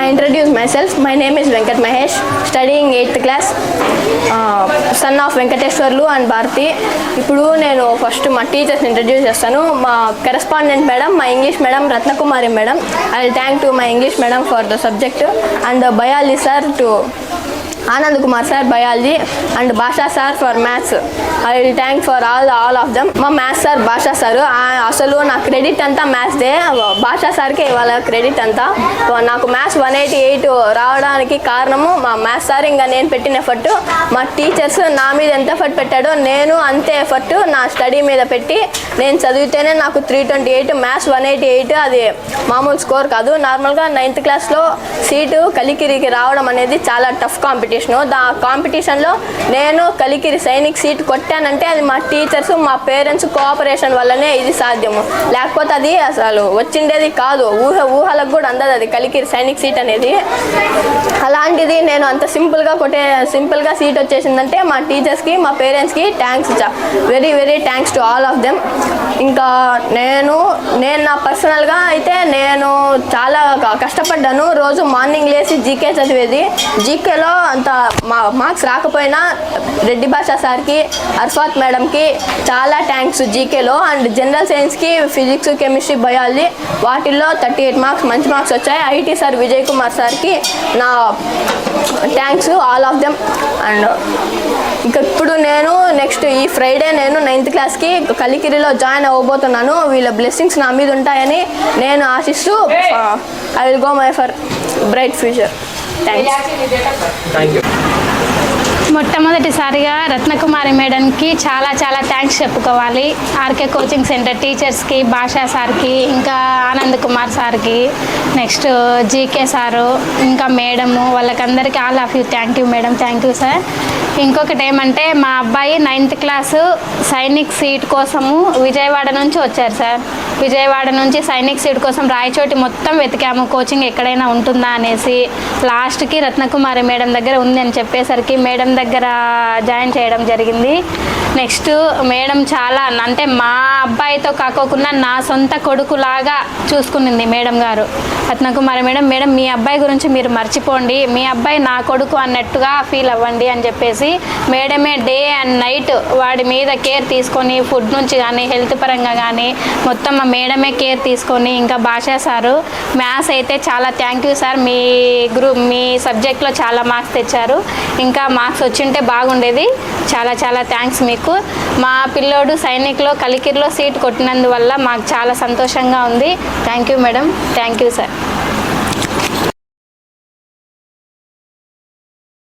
I introduce myself. My name is Venkat Mahesh, studying 8th class, son of Venkateshwarlu and Bharati. ఇప్పుడు నేను first మా టీచర్స్ని introduce చేస్తాను. మా correspondent madam, మా English madam Ratnakumari madam. I will thank to my English madam for the subject and the biology sir to Anand Kumar sir biology and Bhasha sir for maths. I will thank for all of them. మా maths sir భాషా sir అసలు నా credit అంతా maths they. భాషా సార్కే ఇవాళ credit అంతా. నాకు maths 188 రావడానికి కారణము మా మ్యాథ్స్ సార్. ఇంకా నేను పెట్టిన ఎఫర్ట్, మా టీచర్స్ నా మీద ఎంత ఎఫర్ట్ పెట్టాడో నేను అంతే ఎఫర్ట్ నా స్టడీ మీద పెట్టి నేను చదివితేనే నాకు 328 మ్యాథ్స్ 188 అది మామూలు స్కోర్ కాదు. నార్మల్గా 9th క్లాస్లో సీటు కలికిరికి రావడం అనేది చాలా టఫ్ కాంపిటీషన్. కాంపిటీషన్లో నేను కలికిరి సైనిక్ సీట్ కొట్టానంటే అది మా టీచర్స్ మా పేరెంట్స్ కోఆపరేషన్ వల్లనే ఇది సాధ్యము. లేకపోతే అది అసలు వచ్చిండేది కాదు. ఊహలకు కూడా అందదు అది కలికిరి సైనిక్ సీట్ అనేది. అలాంటిది నేను అంత సింపుల్గా సీట్ వచ్చేసిందంటే మా టీచర్స్కి మా పేరెంట్స్కి thanks, very very thanks to all of them. ఇంకా నేను నా పర్సనల్గా అయితే నేను చాలా కష్టపడ్డాను. రోజు మార్నింగ్ లేచి జీకే చదివేది. జీకేలో అంత మార్క్స్ రాకపోయినా రెడ్డి భాషా సార్కి, అర్ఫాత్ మేడంకి చాలా థ్యాంక్స్ జీకేలో. అండ్ జనరల్ సైన్స్కి ఫిజిక్స్, కెమిస్ట్రీ, బయాలజీ వాటిల్లో 38 మార్క్స్ మంచి మార్క్స్ వచ్చాయి. ఐటీ సార్ విజయ్ కుమార్ సార్కి నా thanks all of them. And ఇంకా ఇప్పుడు నేను నెక్స్ట్ ఈ ఫ్రైడే నేను 9th క్లాస్కి కలికిరిలో జాయిన్ అవ్వబోతున్నాను. వీళ్ళ బ్లెస్సింగ్స్ నా మీద ఉంటాయని నేను ఆశిస్తూ I will go my for bright future. Thank you. మొట్టమొదటిసారిగా రత్నకుమారి మేడంకి చాలా థ్యాంక్స్ చెప్పుకోవాలి. ఆర్కే కోచింగ్ సెంటర్ టీచర్స్కి, భాషా సార్కి, ఇంకా ఆనంద్ కుమార్ సార్కి, నెక్స్ట్ జీకే సారు, ఇంకా మేడము, వాళ్ళకందరికీ all of you thank you madam. Thank you sir. ఇంకొకటి ఏమంటే మా అబ్బాయి 9th క్లాసు సైనిక్ సీట్ కోసము విజయవాడ నుంచి వచ్చారు సార్. విజయవాడ నుంచి సైనిక్ సీట్ కోసం రాయచోటి మొత్తం వెతికాము కోచింగ్ ఎక్కడైనా ఉంటుందా అనేసి. లాస్ట్కి రత్నకుమారి మేడం దగ్గర ఉంది అని చెప్పేసరికి మేడం దగ్గర జాయిన్ చేయడం జరిగింది. నెక్స్ట్ మేడం చాలా అంటే మా అబ్బాయితో కాకోకుండా నా సొంత కొడుకులాగా చూసుకునింది మేడం గారు. రత్నకుమారి మేడం, మీ అబ్బాయి గురించి మీరు మర్చిపోండి, మీ అబ్బాయి నా కొడుకు అన్నట్టుగా ఫీల్ అవ్వండి అని చెప్పేసి మేడమే డే అండ్ నైట్ వాడి మీద కేర్ తీసుకొని, ఫుడ్ నుంచి కానీ హెల్త్ పరంగా కానీ మొత్తం మా మేడమే కేర్ తీసుకొని, ఇంకా భాషా సారు మ్యాథ్స్ అయితే చాలా థ్యాంక్ యూ సార్. మీ సబ్జెక్ట్లో చాలా మార్క్స్ తెచ్చారు. ఇంకా మార్క్స్ వచ్చింటే బాగుండేది. చాలా థ్యాంక్స్ మీకు. మా పిల్లోడు సైనిక్లో కలికిరిలో సీట్ కొట్టినందువల్ల మాకు చాలా సంతోషంగా ఉంది. Thank you madam. Thank you sir.